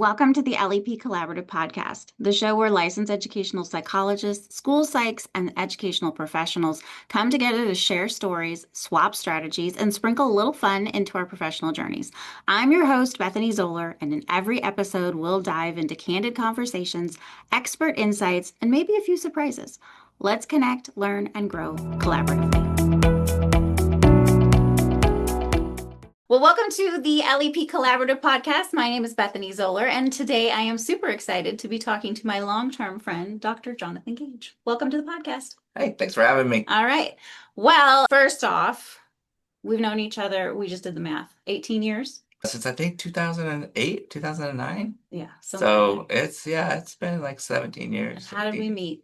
Welcome to the LEP Collaborative Podcast, the show where licensed educational psychologists, school psychs, and educational professionals come together to share stories, swap strategies, and sprinkle a little fun into our professional journeys. I'm your host, Bethany Zoller, and in every episode, we'll dive into candid conversations, expert insights, and maybe a few surprises. Let's connect, learn, and grow collaboratively. Well, welcome to the LEP Collaborative Podcast. My name is Bethany Zoller, and today I am super excited to be talking to my long-term friend, Dr. Jonathan Gage. Welcome to the podcast. Hey, thanks for having me. All right. Well, first off, we've known each other, we just did the math, 18 years? Since I think 2008, 2009. Yeah. So it's been like 17 years. How did we meet?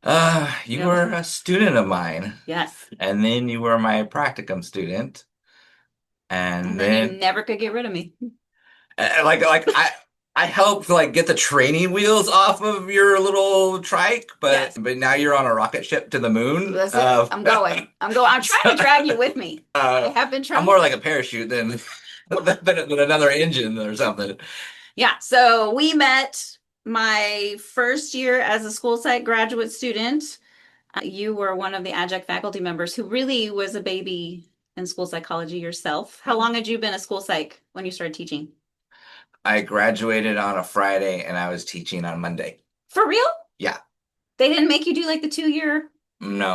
You were a student of mine. Yes. And then you were my practicum student. And then you never could get rid of me. I helped get the training wheels off of your little trike, but now you're on a rocket ship to the moon. I'm going. I'm trying to drag you with me. I have been trying. I'm more like a parachute than another engine or something. Yeah. So we met my first year as a school psych graduate student. You were one of the adjunct faculty members who really was a baby in school psychology yourself. How long had you been a school psych when you started teaching? I graduated on a Friday and I was teaching on Monday. For real? Yeah. They didn't make you do the 2-year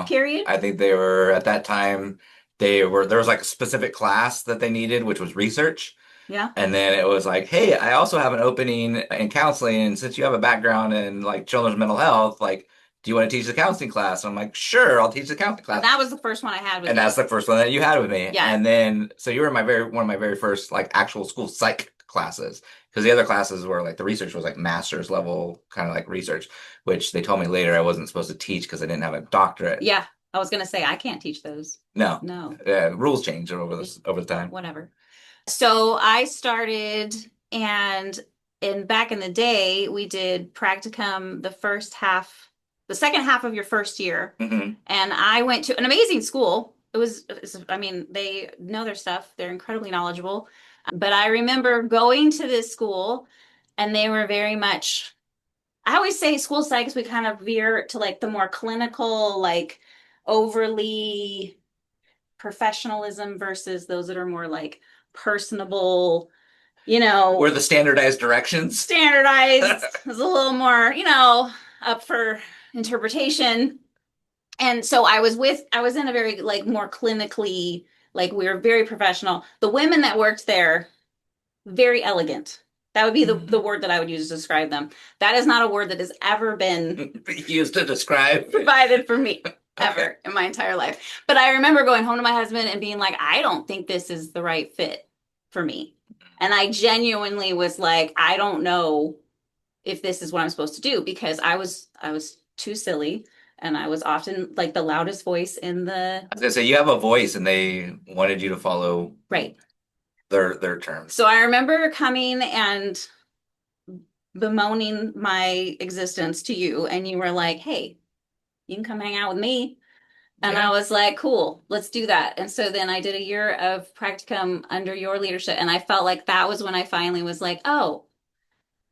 period? I think they were, at that time, there was a specific class that they needed, which was research. Yeah. And then it was like, hey, I also have an opening in counseling. And since you have a background in children's mental health, do you want to teach the counseling class? And I'm like, sure, I'll teach the counseling class. And that was the first one I had with you. And that's the first one that you had with me. Yeah. And then, so you were one of my very first actual school psych classes. Because the other classes were the research was master's level kind of research, which they told me later I wasn't supposed to teach because I didn't have a doctorate. Yeah. I was going to say, I can't teach those. No. Rules change over the time. Whatever. So I started, and back in the day, we did practicum the second half of your first year. Mm-hmm. And I went to an amazing school. They know their stuff. They're incredibly knowledgeable. But I remember going to this school, and they were very much, I always say school psychs, we kind of veer to the more clinical, overly professionalism versus those that are more personable, Were the standardized directions? Standardized is a little more, up for interpretation. And so I was in a very more clinically, we were very professional. The women that worked there, very elegant. That would be the word that I would use to describe them. That is not a word that has ever been used to describe provided for me ever in my entire life. But I remember going home to my husband and being like, I don't think this is the right fit for me. And I genuinely was like, I don't know if this is what I'm supposed to do, because I was too silly. And I was often the loudest voice in the... I was going to say, you have a voice and they wanted you to follow their terms. So I remember coming and bemoaning my existence to you, and you were like, hey, you can come hang out with me. And I was like, cool, let's do that. And so then I did a year of practicum under your leadership. And I felt like that was when I finally was like, oh,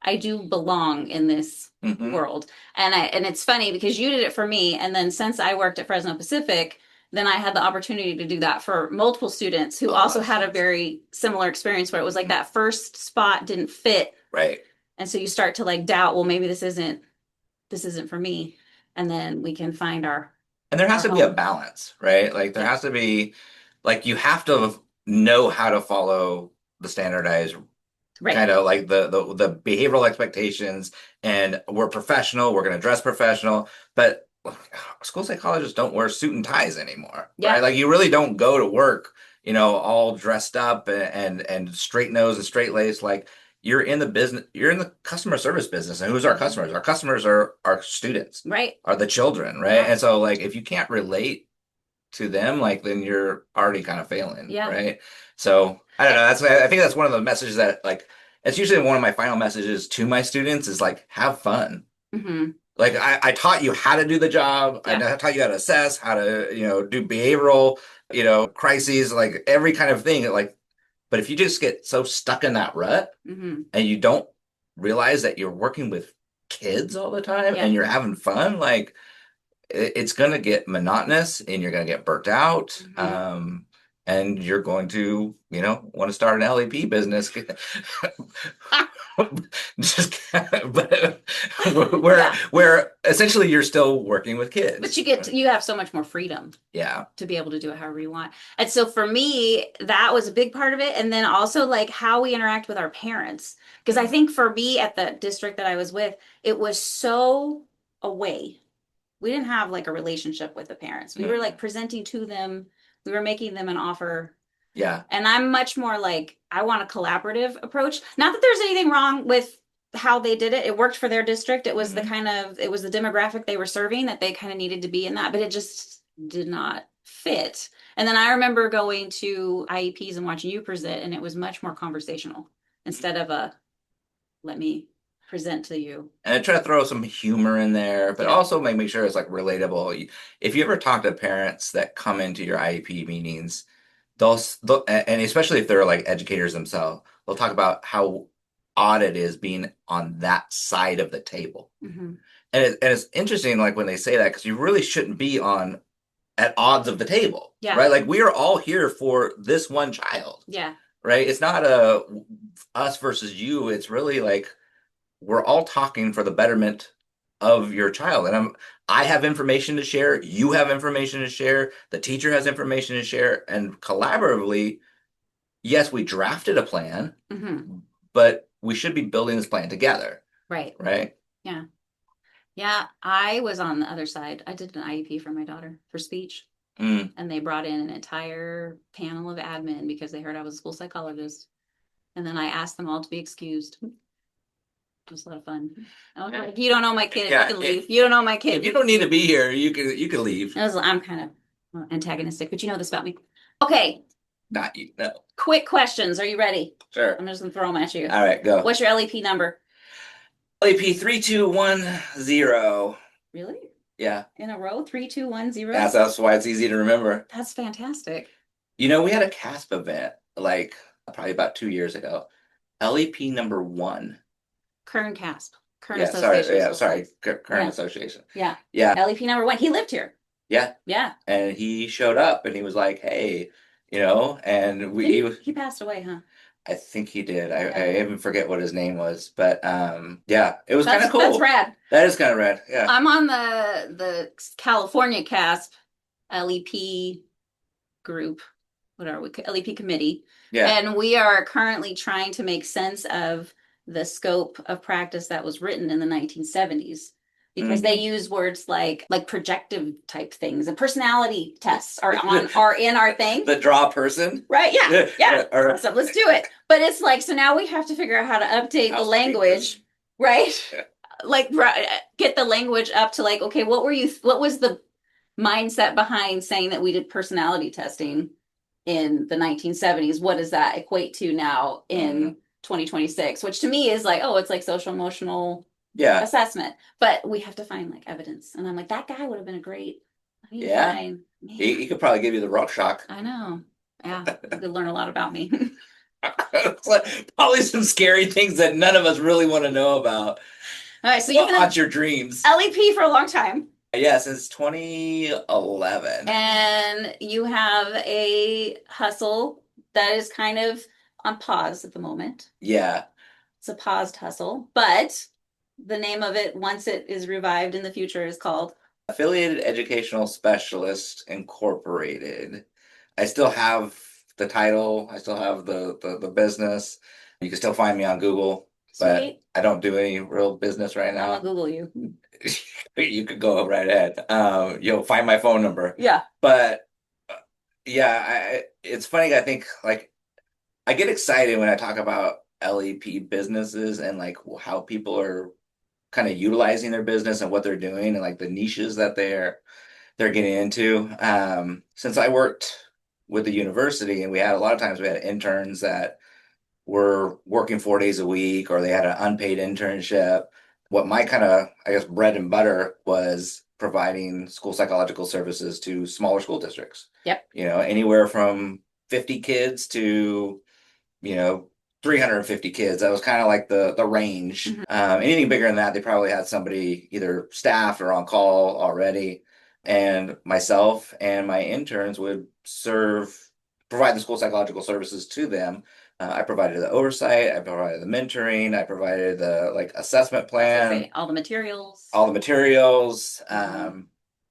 I do belong in this world. And it's funny because you did it for me. And then since I worked at Fresno Pacific, then I had the opportunity to do that for multiple students who also had a very similar experience where it was that first spot didn't fit. Right. And so you start to doubt, well, maybe this isn't for me. And then we can find and there has to be a balance, right? There has to be, you have to know how to follow the standardized kind of the behavioral expectations, and we're professional, we're going to dress professional, but school psychologists don't wear suit and ties anymore, right? You really don't go to work, all dressed up and straight nose and straight lace. You're in the business, you're in the customer service business. And who's our customers? Our customers are our students, right? Are the children, right? Yeah. And so if you can't relate to them, then you're already kind of failing, right? So I don't know. I think that's one of the messages that it's usually one of my final messages to my students is have fun. Mm-hmm. I taught you how to do the job. Yeah. I taught you how to assess, how to, do behavioral, crises, every kind of thing. But if you just get so stuck in that rut Mm-hmm. and you don't realize that you're working with kids all the time Yeah. and you're having fun, like it's going to get monotonous and you're going to get burnt out. Mm-hmm. And you're going to, want to start an LEP business. Just but where Yeah. where essentially you're still working with But kids. you have so much more freedom Yeah. to be able to do it however you want. And so for me, that was a big part of it. And then also like how we interact with our parents. Because I think for me at the district that I was with, it was so away. We didn't have like a relationship with the parents. We were like presenting to them, we were making them an offer. Yeah. And I'm much more like, I want a collaborative approach. Not that there's anything wrong with how they did it. It worked for their district. It was it was the demographic they were serving that they kind of needed to be in that, but it just did not fit. And then I remember going to IEPs and watching you present, and it was much more conversational instead of a let me present to you. And I try to throw some humor in there, but also make sure it's like relatable. If you ever talk to parents that come into your IEP meetings, they'll and especially if they're like educators themselves, they'll talk about how odd it is being on that side of the table. Mm-hmm. And it's interesting, like when they say that, because you really shouldn't be on at odds of the table, Yeah. right? Like we are all here for this one child, Yeah. right? It's not a us versus you. It's really like we're all talking for the betterment of your child. And I have information to share, you have information to share, the teacher has information to share, and collaboratively, yes, we drafted a plan, but we should be building this plan together. Right. Right. Yeah. Yeah, I was on the other side. I did an IEP for my daughter for speech, and they brought in an entire panel of admin because they heard I was a school psychologist. And then I asked them all to be excused. It was a lot of fun. I was like, you don't know my kid, you can leave. You don't know my kid. If you don't need to be here, you can leave. I'm kind of antagonistic, but you know this about me. Okay. Not you, no. Quick questions. Are you ready? Sure. I'm just gonna throw them at you. All right, go. What's your LEP number? LEP 3210. Really? Yeah. In a row? 3210? That's why it's easy to remember. That's fantastic. We had a CASP event like probably about 2 years ago. LEP number 1. Kern CASP. Kern Yeah, Association. sorry. Kern Association. Yeah. Yeah. LEP number 1. He lived here. Yeah. Yeah. And he showed up and he was like, hey, and he passed away, huh? I think he did. I even forget what his name was, but yeah, it was kind of cool. That's rad. That is kind of rad. Yeah. I'm on the California CASP LEP group. What are we? LEP committee. Yeah. And we are currently trying to make sense of the scope of practice that was written in the 1970s. Because they use words like projective type things and personality tests are in our thing. The draw person, right? Yeah, yeah. So let's do it. But it's like so now we have to figure out how to update the language, right? Yeah. Like get the language up to like okay, what was the mindset behind saying that we did personality testing in the 1970s? What does that equate to now in 2026? Which to me is like oh, it's like social emotional. Yeah. Assessment, but we have to find like evidence, and I'm like that guy would have been a great. He could probably give you the rock shock. I know. Yeah, you could learn a lot about me. Probably some scary things that none of us really want to know about. All right, so you've been haunt your dreams. LEP for a long time. Yeah, since 2011. And you have a hustle that is kind of on pause at the moment. Yeah. It's a paused hustle, but the name of it, once it is revived in the future, is called Affiliated Educational Specialist Incorporated. I still have the title. I still have the business. You can still find me on Google, but I don't do any real business right now. I'll Google you. You could go right ahead. You'll find my phone number. Yeah. But yeah, it's funny. I think like I get excited when I talk about LEP businesses and like how people are kind of utilizing their business and what they're doing and like the niches that they're getting into. Since I worked with the university and we had a lot of times we had interns that were working 4 days a week or they had an unpaid internship. What my kind of, I guess, bread and butter was providing school psychological services to smaller school districts. Yep. Anywhere from 50 kids to you know, 350 kids. That was kind of like the range. Mhm. Anything bigger than that, they probably had somebody either staffed or on call already. And myself and my interns would provide the school psychological services to them. I provided the oversight, I provided the mentoring, I provided the like assessment I was gonna plan, say, all the materials. all the materials, Mhm.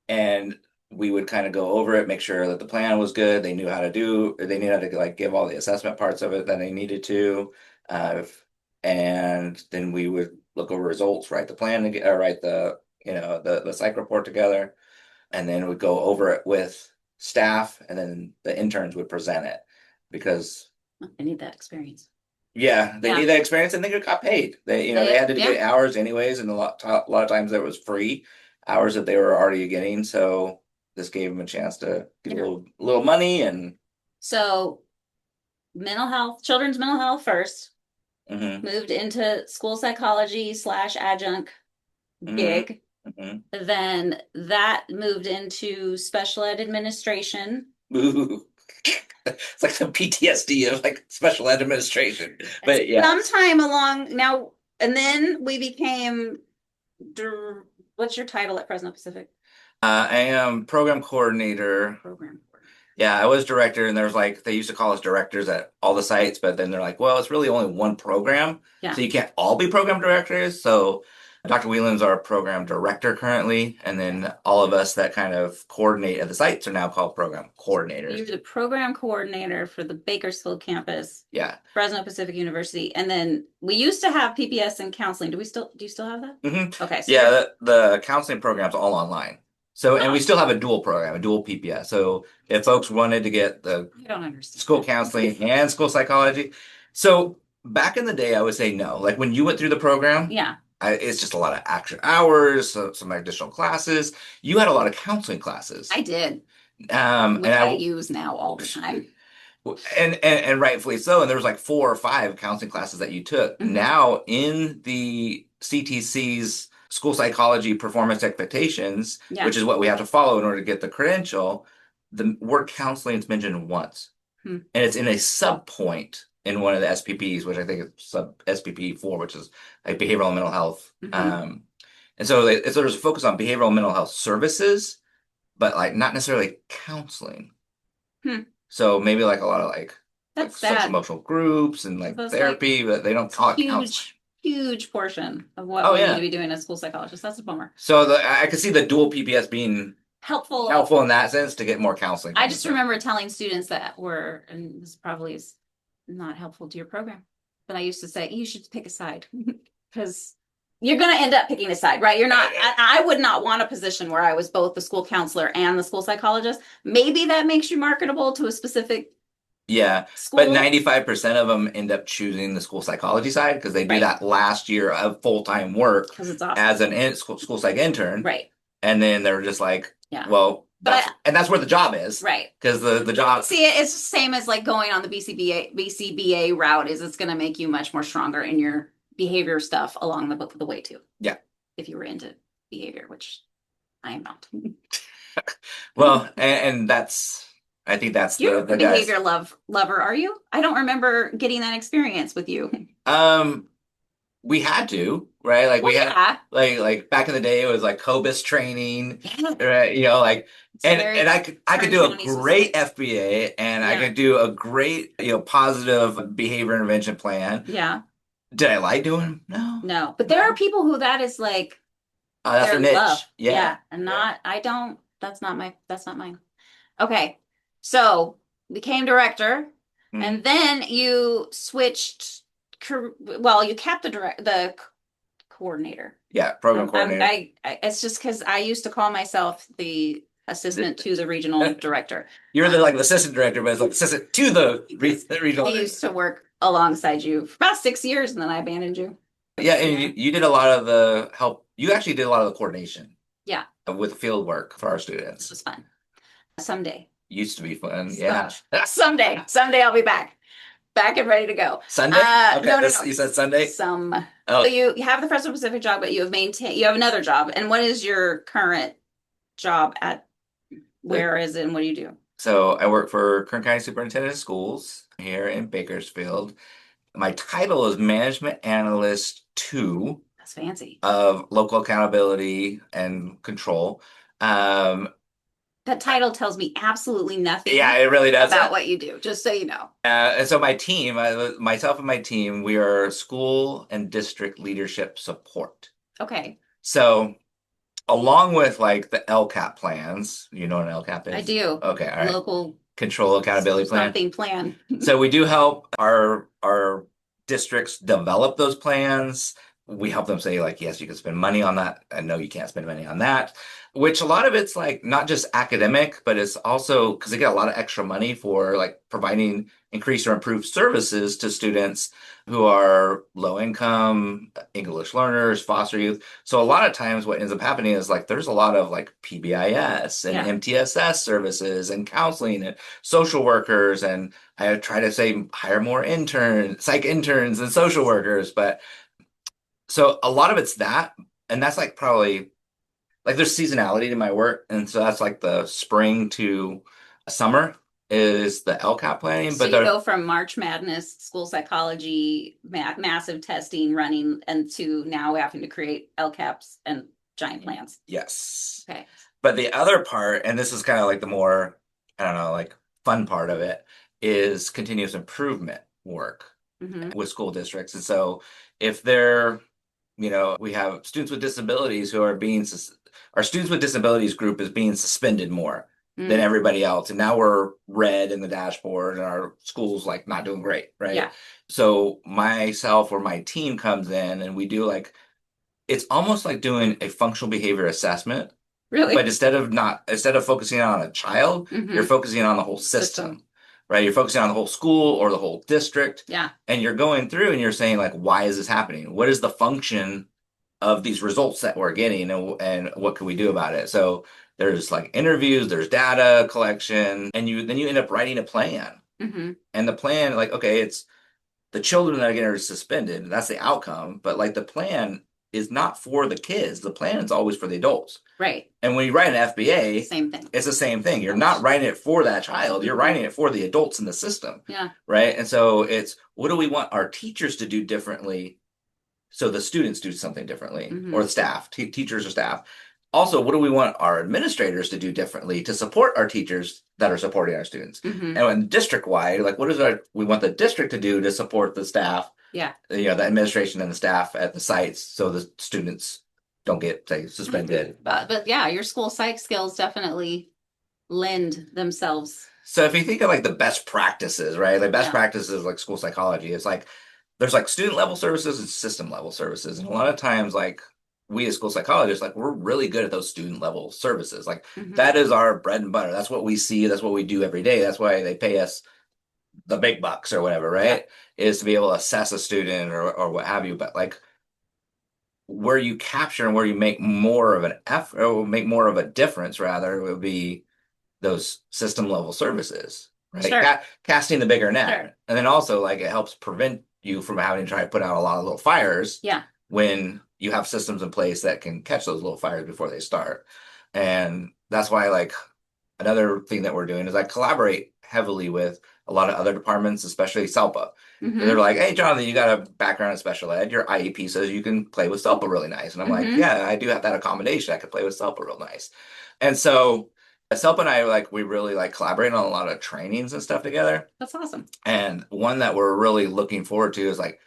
and we would kind of go over it, make sure that the plan was good. They knew how to do, or they knew how to like give all the assessment parts of it that they needed to, and then we would look over results, write the plan, or write the the psych report together, and then we'd go over it with staff, and then the interns would present it because I need that experience. yeah, they Yeah. need that experience and they got paid. They had to Yeah. get hours anyways, and a lot of times that was free hours that they were already getting. So this gave them a chance to get a Yeah. little money and So mental health, children's mental health first, hmm moved into school psychology slash adjunct hmm gig. hmm Then that moved into special ed administration. Ooh. It's like the PTSD of like special ed administration. But yeah. Sometime along now, and then we became, what's your title at Fresno Pacific? I am program coordinator. Program. Yeah, I was director, and there's like they used to call us directors at all the sites, but then they're like, well, it's really only one program, Yeah. so you can't all be program directors. So Dr. Whelan's our program director currently, and then all of us that kind of coordinate at the sites are now called program You're coordinators. the program coordinator for the Bakersfield campus, Yeah. Fresno Pacific University, and then we used to have PPS and counseling. Do you still have that? Okay, so Yeah, the counseling program's all online. So, and we still have a dual program, a dual PPS. So if folks wanted to get the I don't understand. school counseling and school psychology. So back in the day, I would say no. Like when you went through the program, Yeah, it's just a lot of extra hours, some additional classes. You had a lot of counseling classes. I did, And which I use now all the time. and rightfully so. And there was like 4 or 5 counseling classes that you took. Mhm. Now in the CTC's school psychology performance expectations, Yeah. which is what we have to follow in order to get the credential, the word counseling is mentioned once. Hmm. And it's in a sub point in one of the SPPs, which I think is sub SPP 4, which is like behavioral and mental health. And so there's a focus on behavioral and mental health services, but like not necessarily counseling. Hmm. So maybe like a lot of That's social sad. emotional groups and like That's therapy, but they don't call it counseling. Huge portion of what Oh we need yeah. to be doing as school psychologists. That's a bummer. So I could see the dual PPS being Helpful. in that sense to get more counseling. I just remember telling students that were, and this probably is not helpful to your program, but I used to say, you should pick a side because you're going to end up picking a side, right? You're not, I would not want a position where I was both the school counselor and the school psychologist. Maybe that makes you marketable to a specific Yeah, school. but 95% of them end up choosing the school psychology side because they do that last year of full-time work because it's awesome. as an school psych intern. Right. And then they're just like, yeah, well, that's where the job is. Right. Because the job. See, it's the same as like going on the BCBA route is it's going to make you much more stronger in your behavior stuff along the way too. Yeah. If you were into behavior, which I am not. Well, and that's, I think that's You're the a behavior lover, are you? I don't remember getting that experience with you. We had to, right? Like we Well, had like back in the day it was like COBIS training, Yeah. right? Like It's and very and I could do a County great FBA and I Yeah. could do a great, positive behavior intervention plan. Yeah. Did I like doing them? No. No. But there are people who that is like That's their niche. love. Yeah. And not I don't that's not mine. Okay. So became director and then you switched well, you kept the coordinator. Yeah, program coordinator. It's just because I used to call myself the assistant to the regional director. You're the like the assistant director, but it's like assistant to the regional. I used to work alongside you for about 6 years, and then I abandoned you. Yeah, and you did a lot of the help. You actually did a lot of the coordination. Yeah. With field work for our This students. was fun. Someday. Used to be fun. Yeah. Someday I'll be back and ready to go. Sunday? Okay, no. You said Sunday? So Oh, you have the Fresno Pacific job, but you have another job. And what is your current job at? Where is it and what do you do? So I work for Kern County Superintendent of Schools here in Bakersfield. My title is Management Analyst 2 That's fancy. of Local Accountability and Control. Um, That title tells me absolutely nothing yeah, it really about doesn't. what you do, just so you know. And so my team, myself and my team, we are school and district leadership support. Okay. So along with like the LCAP plans, you know what an LCAP I is? do. Okay, all right. Local Control accountability plan. something plan. So we do help our districts develop those plans. We help them say like, yes, you can spend money on that, and no, you can't spend money on that. Which a lot of it's like not just academic, but it's also because they get a lot of extra money for like providing increased or improved services to students who are low income, English learners, foster youth. So a lot of times what ends up happening is like there's a lot of like PBIS and Yeah. MTSS services and counseling and social workers, and I try to say hire more interns, psych interns and social workers, but so a lot of it's that, and that's like probably like there's seasonality to my work, and so that's like the spring to summer is the LCAP planning, So but you the go from March Madness, school psychology, massive testing running, and to now having to create LCAPs and giant plans. yes. Okay. But the other part, and this is kind of like the more, I don't know, like fun part of it, is continuous improvement work Mm-hmm. with school districts. And so if they're, we have students with disabilities who are our students with disabilities group is being suspended more than Mm. everybody else. And now we're red in the dashboard and our school's like not doing great, right? Yeah. So myself or my team comes in and we do like, it's almost like doing a functional behavior assessment, but Really? instead of focusing on a child, you're Mm-hmm. focusing on the whole system, right? You're focusing on the whole school or the whole district. Yeah. And you're going through and you're saying like, why is this happening? What is the function of these results that we're getting, and what can we do about it? So there's like interviews, there's data collection, and then you end up writing a plan. Mm-hmm. And the plan, like, okay, it's the children that are getting suspended. That's the outcome. But like the plan is not for the kids. The plan is always for the adults. Right. And when you write an FBA, Same thing. it's the same thing. You're not writing it for that child. You're writing it for the adults in the system. Yeah. Right. And so it's what do we want our teachers to do differently so the students do something differently, Mm-hmm. or the staff, teachers or staff. Also, what do we want our administrators to do differently to support our teachers that are supporting our students? Mm-hmm. And when district wide, like what is we want the district to do to support the staff, Yeah. the administration and the staff at the sites so the students don't get, say, suspended. But yeah, your school psych skills definitely lend themselves. So if you think of like the best practices, right? Like best Yeah. practices like school psychology, it's like there's like student level services and system level services. And a lot of times like we as school psychologists, like we're really good at those student level services. Like Mm-hmm. that is our bread and butter. That's what we see. That's what we do every day. That's why they pay us the big bucks or whatever, right? Yeah. Is to be able to assess a student or what have you. But like where you capture and where you make more of an effort or make more of a difference rather would be those system level services, right? Sure. Casting the bigger net. Sure. And then also like it helps prevent you from having to try to put out a lot of little fires. Yeah. When you have systems in place that can catch those little fires before they start. And that's why like another thing that we're doing is I collaborate heavily with a lot of other departments, especially SELPA. Mm-hmm. They're like, hey, Jonathan, you got a background in special ed. Your IEP says you can play with SELPA really nice. And I'm like, yeah, I do have that accommodation. I can play with SELPA real nice. And so SELPA and I, like, we really like collaborate on a lot of trainings and stuff together. That's awesome. And one that we're really looking forward to is like,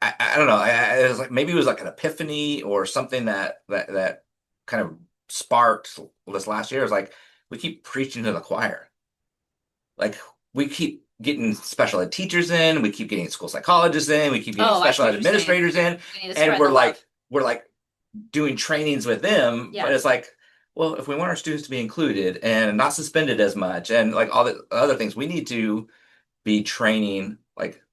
I don't know. It was like maybe it was like an epiphany or something that kind of sparked this last year. Is like we keep preaching to the choir. Like we keep getting special ed teachers in, we keep getting school psychologists in, we keep getting special ed administrators in, and we're like doing trainings with them. Yeah. But it's like, well, if we want our students to be included and not suspended as much, and like all the other things, we need to be training like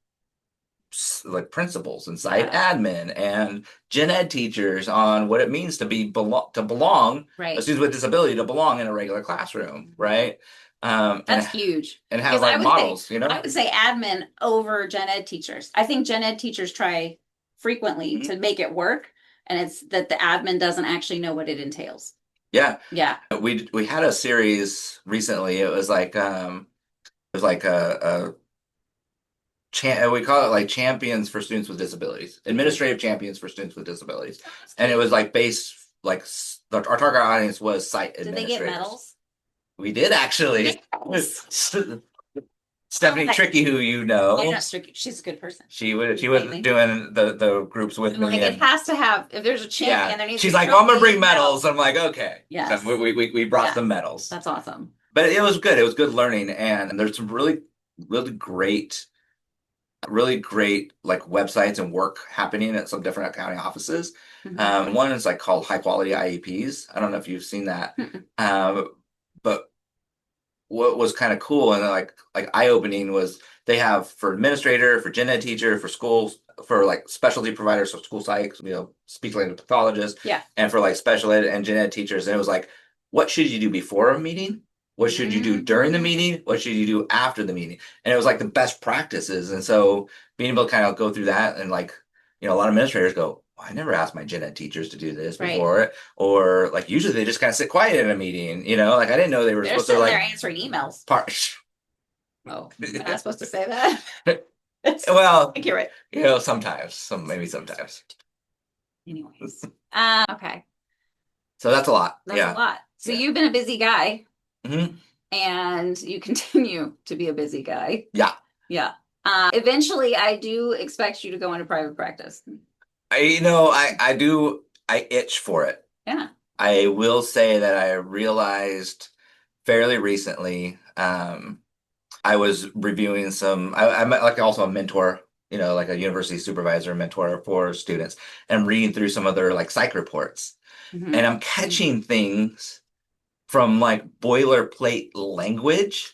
principals and site admin and gen ed teachers on what it means to belong, right. A student with disability to belong in a regular classroom, right? That's huge. And have like models, I would say admin over gen ed teachers. I think gen ed teachers try frequently to make it work, and it's that the admin doesn't actually know what it entails. Yeah. Yeah. We had a series recently. It was like we call it like champions for students with disabilities, administrative champions for students with disabilities, and it was like based like our target audience was site Did they get administrators. medals? We did actually. Yes. Stephanie Tricky, who you know, I know she's a good person. she was doing the groups with me. Like it has to have, if there's a champion, Yeah, there needs she's to be like, well, I'm gonna bring medal. medals. I'm like, okay. Yes. So we brought some medals. That's awesome. But it was good. It was good learning, and there's some really great like websites and work happening at some different accounting offices. One is like called High Quality IEPs. I don't know if you've seen that. But what was kind of cool and like eye-opening was they have for administrator, for gen ed teacher, for schools, for like specialty providers, so school psych, speech language pathologists, and for like special ed and gen ed teachers. And it was like, what should you do before a meeting? What should you do during the meeting? What should you do after the meeting? And it was like the best practices. And so being able to kind of go through that and like, a lot of administrators go, well, I never asked my gen ed teachers to do this before. Or like usually they just kind of sit quiet in a meeting, like I didn't know they were supposed to like they're answering emails. Oh, am I not supposed to say that? Well, I think you're right. Sometimes, maybe sometimes. Anyways, okay. So that's a lot. That's a lot. So you've been a busy guy. And you continue to be a busy guy. Yeah. Eventually, I do expect you to go into private practice. I do. I itch for it. Yeah. I will say that I realized fairly recently. I was reviewing I'm like also a mentor, like a university supervisor mentor for students, and reading through some of their like psych reports, and I'm catching things from like boilerplate language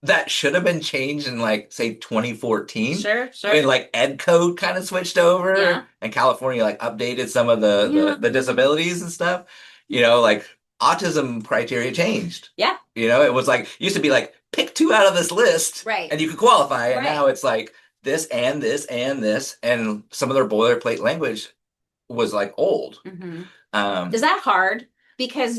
that should have been changed in like say 2014. Sure. When like ed code kind of switched over and California like updated some of the disabilities and stuff. Like autism criteria changed. Yeah. It was like used to be like pick 2 out of this list and you could qualify, and now it's like this and this and this, and some of their boilerplate language was like old. Is that hard? Because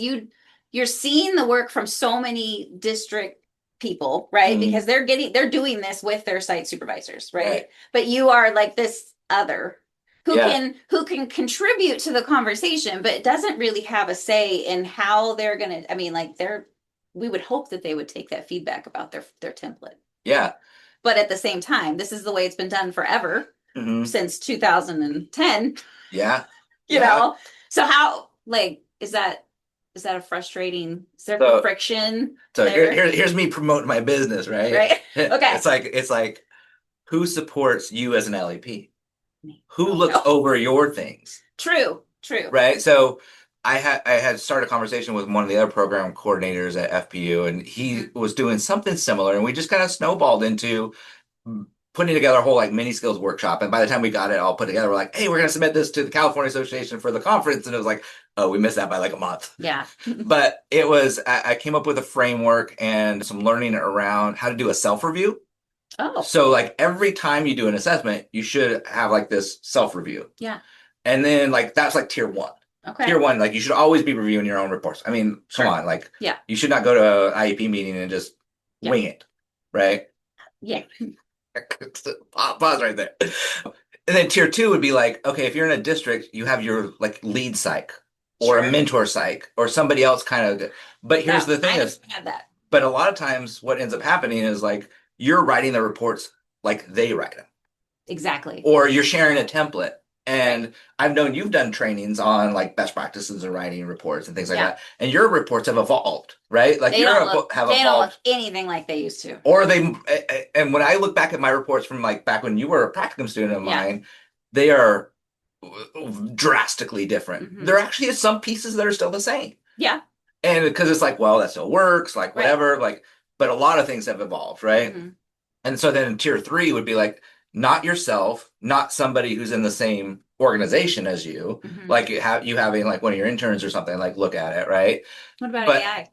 you're seeing the work from so many district people, right? Because they're doing this with their site supervisors, right? But you are like this other who can contribute to the conversation, but doesn't really have a say in how they're gonna. I mean, like we would hope that they would take that feedback about their template. Yeah. But at the same time, this is the way it's been done forever since 2010. Yeah. So how is that a frustrating? Is there friction? So here's me promoting my business, right? Right. Okay. It's like who supports you as an LEP? Who looks over your things? True. Right. So I had started a conversation with one of the other program coordinators at FPU, and he was doing something similar, and we just kind of snowballed into putting together a whole like mini skills workshop. And by the time we got it all put together, we're like, hey, we're going to submit this to the California Association for the conference. And it was like, oh, we missed that by like a month. Yeah. But I came up with a framework and some learning around how to do a self-review. Oh. So like every time you do an assessment, you should have like this self-review. Yeah. And then like, that's like tier 1. Okay. Tier 1, like you should always be reviewing your own reports. I mean, come on, like you should not go to an IEP meeting and just wing it. Right. Yeah. Pause right there. And then tier 2 would be like, okay, if you're in a district, you have your like lead psych or a mentor psych or somebody else kind of. But here's the thing but a lot of times what ends up happening is like you're writing the reports like they write them. Exactly. Or you're sharing a template. And I've known you've done trainings on like best practices in writing reports and things like that. And your reports have evolved, right? Like they don't look anything like they used to. Or and when I look back at my reports from like back when you were a practicum student of mine, they are drastically different. There actually is some pieces that are still the same. Yeah. And because it's like, well, that still works, like whatever, like, but a lot of things have evolved, right? And so then tier 3 would be like, not yourself, not somebody who's in the same organization as you, like you having like one of your interns or something, like look at it, right? What about AI?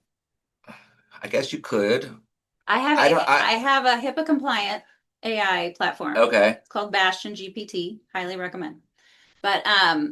I guess you could. I have a HIPAA compliant AI platform. Okay. It's called Bastion GPT. Highly recommend. But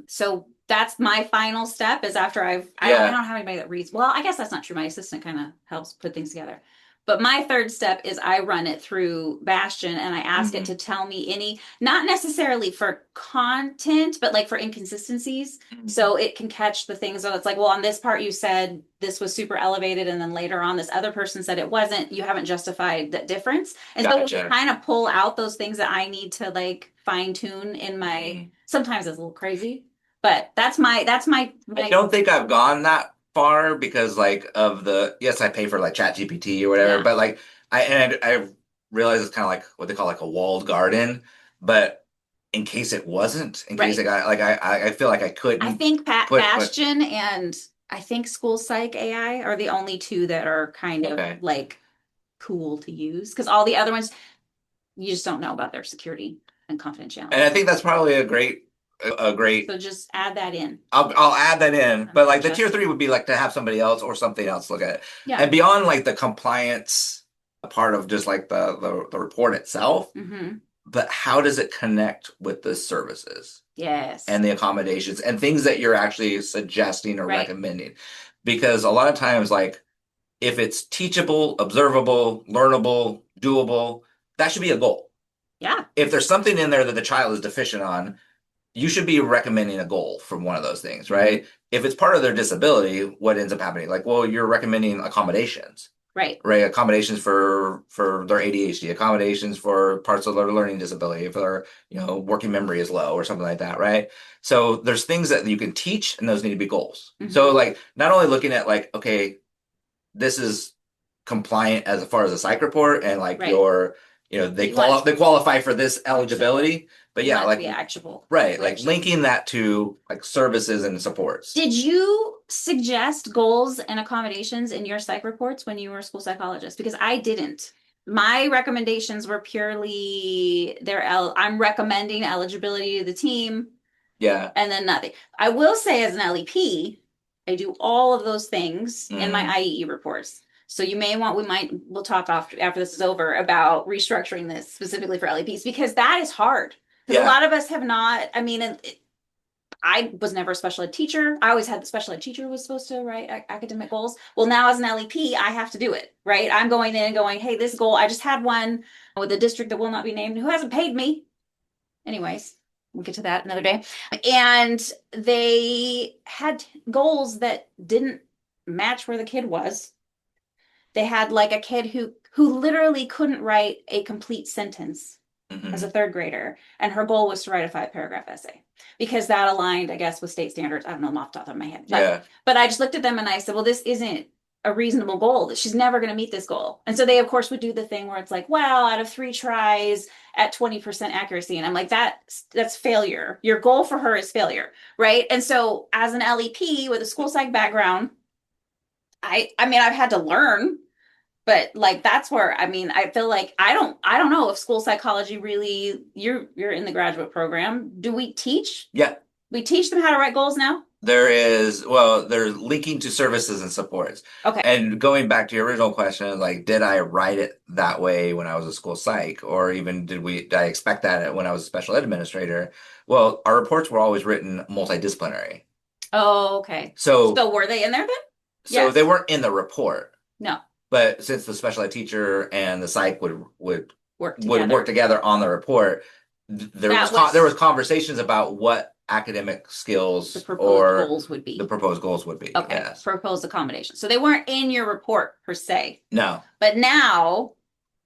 so that's my final step is after I Yeah. don't have anybody that reads. Well, I guess that's not true. My assistant kind of helps put things together. But my third step is I run it through Bastion and I ask it Mhm. to tell me any, not necessarily for content, but like for inconsistencies. Mhm. So it can catch the things that it's like, well, on this part you said this was super elevated, and then later on this other person said it wasn't. You haven't justified that difference. And so it Gotcha. kind of pull out those things that I need to like fine tune in my, Mhm. sometimes it's a little crazy, but I my don't think I've gone that far because like of the yes, I pay for like Chat GPT or whatever, yeah, but like I realize it's kind of like what they call like a walled garden. But in case it wasn't, in case right. it got like I feel like I I couldn't think put Bastion and I think School Psych AI are the only two that are kind of okay. like cool to use because all the other ones you just don't know about their security and And I confidentiality. think that's probably a great So just add that in. I'll add that in. I'm But gonna like the tier adjust. three would be like to have somebody else or something else look at it. Yeah. And beyond like the compliance part of just like the report itself, Mm-hmm. but how does it connect with the services Yes. and the accommodations and things that you're actually suggesting or Right. recommending? Because a lot of times, like if it's teachable, observable, learnable, doable, that should be a goal. Yeah. If there's something in there that the child is deficient on, you should be recommending a goal from one of those things, Mm-hmm. right? If it's part of their disability, what ends up happening? Like, well, you're recommending accommodations, Right. right? Accommodations for their ADHD, accommodations for parts of their learning disability, if their working memory is low or something like that, right? So there's things that you can teach, and those need to be goals. Mm-hmm. So like not only looking at like, okay, this is compliant as far as a psych report and like Right. they You want they qualify for this actionable. eligibility, but You yeah, want it to like be actionable. right, like Action. linking that to like services and supports. Did you suggest goals and accommodations in your psych reports when you were a school psychologist? Because I didn't. My recommendations were purely I'm recommending eligibility to the team Yeah. and then nothing. I will say as an LEP, I do all of those things in my Mm. IEE reports. So we'll talk after this is over about restructuring this specifically for LEPs because that is hard. Because a Yeah. lot of us have not, I mean, I was never a special ed teacher. I always had the special ed teacher was supposed to write academic goals. Well, now as an LEP, I have to do it, right? I'm going in and going, hey, this goal, I just had one with a district that will not be named who hasn't paid me. Anyways, we'll get to that another day. And they had goals that didn't match where the kid was. They had like a kid who literally couldn't write a complete sentence as a Hmm. third grader, and her goal was to write a 5 paragraph essay because that aligned, I guess, with state standards. I don't know them off the top of my head, Yeah. but I just looked at them and I said, well, this isn't a reasonable goal. She's never going to meet this goal. And so they, of course, would do the thing where it's like, well, out of 3 tries at 20% accuracy, and I'm like, that's failure. Your goal for her is failure, right? And so as an LEP with a school psych background, I mean, I've had to learn, but like that's where I mean I feel like I don't know if school psychology really you're in the graduate program. Do Yeah. we teach them how to write goals now? They're linking to services and supports. Okay. And going back to your original question, like, did I write it that way when I was a school psych, or even did I expect that when I was a special ed administrator? Well, our reports were always written multidisciplinary. Oh, okay. So So were they in there then? so they Yes. weren't in the report. No. But since the special ed teacher and the psych Work would work together. together on the report, That there was was conversations about what academic the skills proposed or goals would the be. proposed goals would be. Okay. Yes. Proposed accommodation. So they weren't in your report per se. No. But now,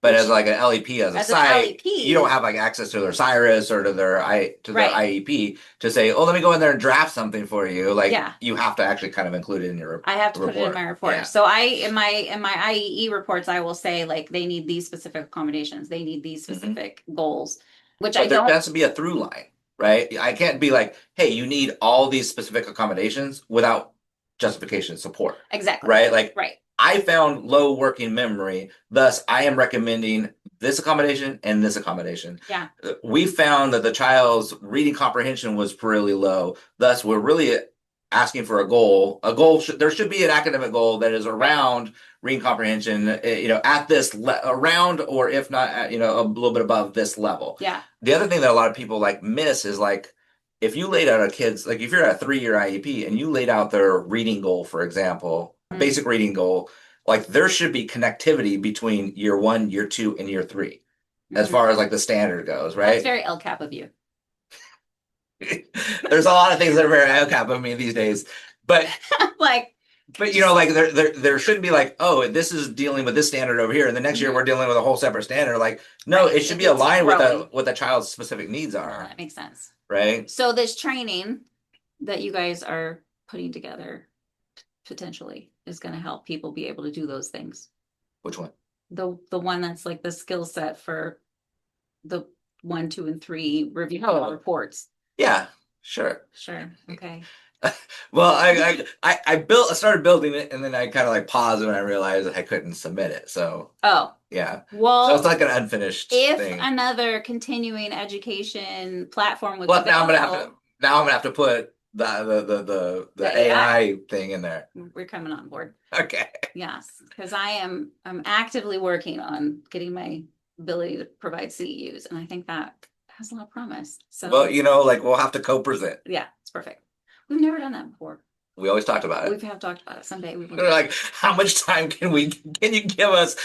But as which like an LEP as a as an site, you don't LEP, have like access to their Cyrus or to their right. IEP to say, oh, let me go in there and draft something for you. Like Yeah. you have to actually kind of include it in your I have to put it in my report. report. Yeah. So in my IEE reports, I will say like they need these specific accommodations, they need these Hmm. specific goals, which I But there don't has to be a through line, right? I can't be like, hey, you need all these specific accommodations without justification and support, exactly. right? Like Right. I found low working memory, thus I am recommending this accommodation and this accommodation. Yeah. We found that the child's reading comprehension was really low, thus we're really asking for a goal. There should be an academic goal that is Right. around reading comprehension, at this around or if not, a little bit above this level. Yeah. The other thing that a lot of people like miss is like if you laid out a kid's, like if you're at a 3-year IEP and you laid out their reading goal, for example, a basic reading goal, like there should be connectivity between year 1, year 2, and year 3, as far as like the standard goes, That's right? very LCAP of you. There's a lot of things that are very LCAP of me these days, but like, but you know, like there shouldn't be like, oh, this is dealing with this standard over here, and the next year we're dealing with a whole separate standard. Like, no, Right. it should be It's aligned with growing. what the child's specific needs Oh, are, that makes sense. right? So this training that you guys are putting together potentially is going to help people be able to do those things. Which one? The one that's like the skill set for the 1, 2, and 3 review reports. Yeah, sure. Sure. Okay. Well, I started building it, and then I kind of like paused when I realized that I couldn't submit it. So yeah. Well, so it's like an unfinished if thing. another continuing education platform was Well, now I'm gonna have to put the AI thing in there. We're coming on board. Okay. Yes, because I'm actively working on getting my ability to provide CEUs, and I think that has a lot of promise. So, well, like we'll have to co-present. Yeah, it's perfect. We've never done that before. We always talked about it. We have talked about it. Someday we will. They're like, how much time can you give us?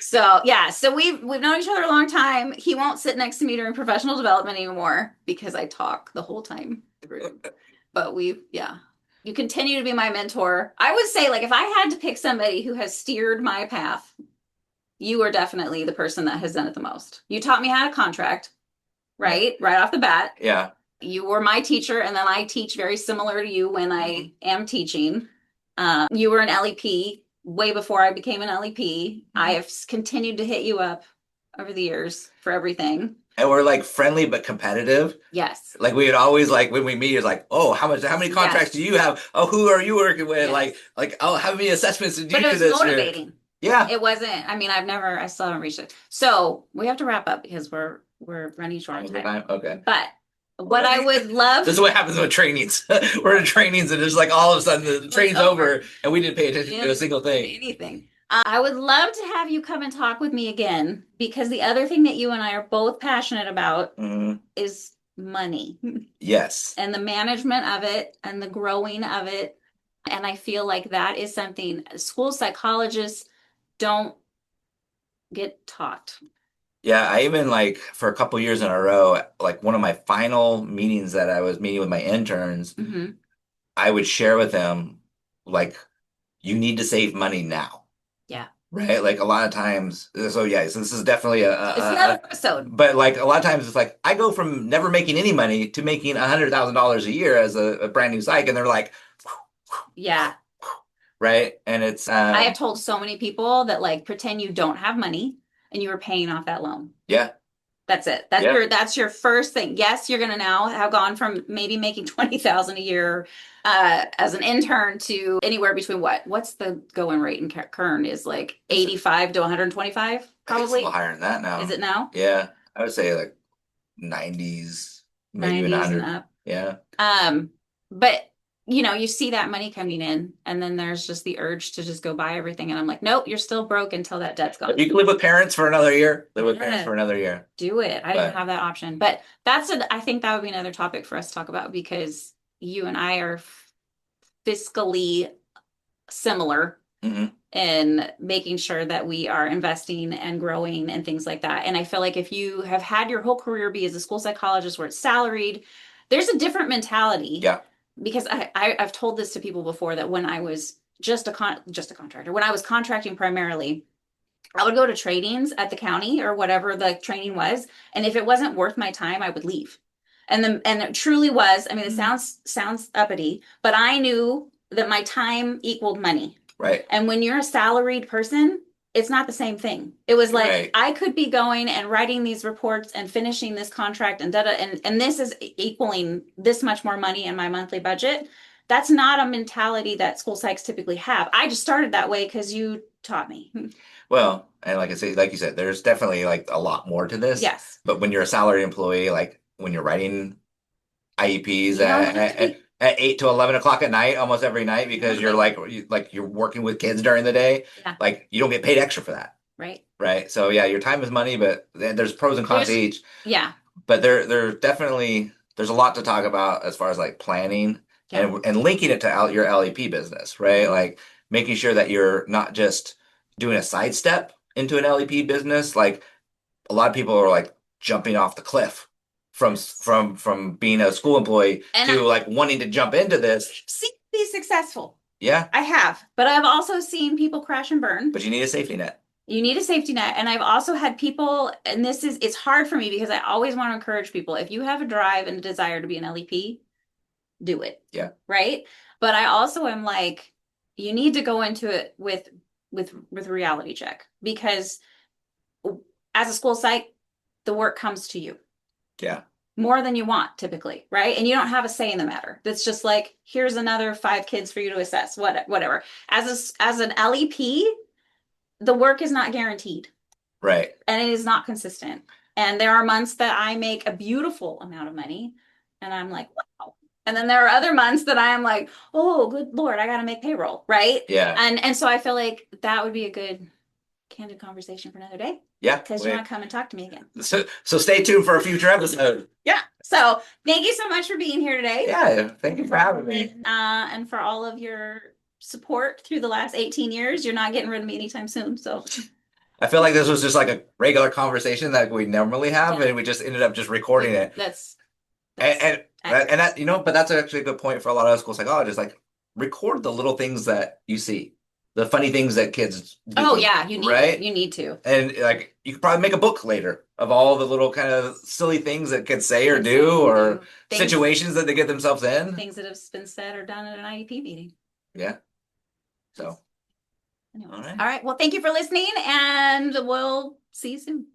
So yeah, so we've known each other a long time. He won't sit next to me during professional development anymore because I talk the whole time through. But you continue to be my mentor. I would say, like, if I had to pick somebody who has steered my path, you are definitely the person that has done it the most. You taught me how to contract, right off the bat. Yeah. You were my teacher, and then I teach very similar to you when I am teaching. You were an LEP way before I became an LEP. I have continued to hit you up over the years for everything. And we're like friendly but competitive. Yes. Like we would always, like when we meet, it's like, oh, how many contracts do you have? Oh, who are you working with? Yes. Like, oh, how many assessments did you do this year? But it was motivating. Yeah. It wasn't. I mean, I still haven't reached it. So we have to wrap up because we're running short on time. Okay. But what I would love. This is what happens with trainings. We're in trainings, and it's like all of a sudden the train's over, and we didn't pay attention to a single thing. Anything. I would love to have you come and talk with me again, because the other thing that you and I are both passionate about is money. Yes. And the management of it and the growing of it. And I feel like that is something school psychologists don't get taught. Yeah, I even, like, for a couple years in a row, like one of my final meetings that I was meeting with my interns, I would share with them, like, you need to save money now. Yeah. Right? Like a lot of times, so this is definitely it's another episode. But like a lot of times it's like, I go from never making any money to making $100,000 a year as a brand new psych, and they're like, yeah. Right? And it's I have told so many people that, like, pretend you don't have money and you are paying off that loan. Yeah. That's it. That's your first thing. Yes, you're going to now have gone from maybe making $20,000 a year as an intern to anywhere between what's the going rate in Kern is like 85 to 125 probably. It's a little higher than that now. Is it now? Yeah. I would say like 90s, maybe even 100. And up. Yeah. But you see that money coming in, and then there's just the urge to just go buy everything. And I'm like, nope, you're still broke until that debt's gone. You can live with parents for another year. Live with parents for another year. Do it. I didn't have that option. But I think that would be another topic for us to talk about, because you and I are fiscally similar in making sure that we are investing and growing and things like that. And I feel like if you have had your whole career be as a school psychologist where it's salaried, there's a different mentality. Yeah. Because I've told this to people before, that when I was just a contractor, when I was contracting primarily, I would go to trainings at the county or whatever the training was, and if it wasn't worth my time, I would leave. And it truly was. I mean, it sounds uppity, but I knew that my time equaled money. Right. And when you're a salaried person, it's not the same thing. It was like, I could be going and writing these reports and finishing this contract and and this is equaling this much more money in my monthly budget. That's not a mentality that school psychs typically have. I just started that way because you taught me. Well, and like you said, there's definitely like a lot more to this. Yes. But when you're a salary employee, like when you're writing IEPs at 8 to 11 o'clock at night, almost every night, because you're you're working with kids during the day. Yeah. Like you don't get paid extra for that. Right. Right. So yeah, your time is money, but there's pros and cons to each. Yeah. But there's definitely there's a lot to talk about as far as like planning Yeah. and linking it to your LEP business, right? Like making sure that you're not just doing a sidestep into an LEP business. Like a lot of people are like jumping off the cliff from being a school employee And to like wanting to jump into this. see, be successful. Yeah. I have, but I've also seen people crash and burn. But you need a safety net. You need a safety net. And I've also had people, and it's hard for me because I always want to encourage people. If you have a drive and a desire to be an LEP, do it. Yeah. Right. But I also am like, you need to go into it with reality check, because as a school psych, the work comes to you. Yeah. More than you want typically, right? And you don't have a say in the matter. That's just like, here's another 5 kids for you to assess, whatever. As an LEP, the work is not guaranteed. Right. And it is not consistent. And there are months that I make a beautiful amount of money and I'm like, wow. And then there are other months that I am like, oh, good Lord, I got to make payroll, right? Yeah. And so I feel like that would be a good candid conversation for another day. Yeah. Because you want to come and talk to me again. So stay tuned for a future episode. Yeah. So thank you so much for being here today. Yeah. Thank you for having me. And for all of your support through the last 18 years. You're not getting rid of me anytime soon. So I feel like this was just like a regular conversation that we normally have, Yeah. and we just ended up just recording it. that's And that, you know, but that's actually a good point for a lot of school psychologists. Like, record the little things that you see, the funny things that kids do. Oh yeah, you right? You need to. And like, you could probably make a book later of all the little kind of silly things that kids say or do, or situations that they get themselves in. Things that have been said or done at an IEP meeting. Yeah. So. Anyways. All right. Well, thank you for listening, and we'll see you soon.